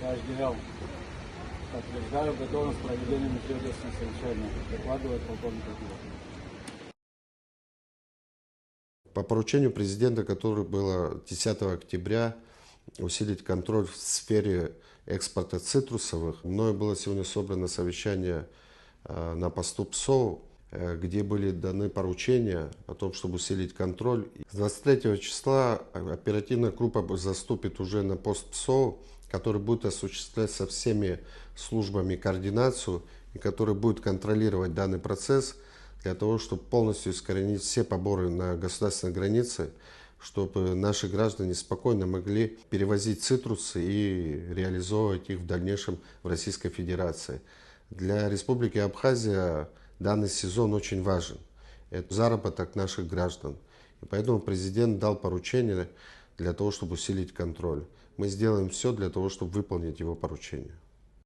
Каждый раунд. Подтверждаю готовность к проведению межведомственного совещания. Докладывает полковник Акулов. По поручению президента, которое было 10 октября, усилить контроль в сфере экспорта цитрусовых, мною было сегодня собрано совещание на посту ПСО, где были даны поручения о том, чтобы усилить контроль. С 23 числа оперативная группа заступит уже на пост ПСО, который будет осуществлять со всеми службами координацию и который будет контролировать данный процесс для того, чтобы полностью искоренить все поборы на государственной границе, чтобы наши граждане спокойно могли перевозить цитрусы и реализовывать их в дальнейшем в Российской Федерации. Для Республики Абхазия данный сезон очень важен. Это заработок наших граждан. И поэтому президент дал поручение для того, чтобы усилить контроль. Мы сделаем все для того, чтобы выполнить его поручение.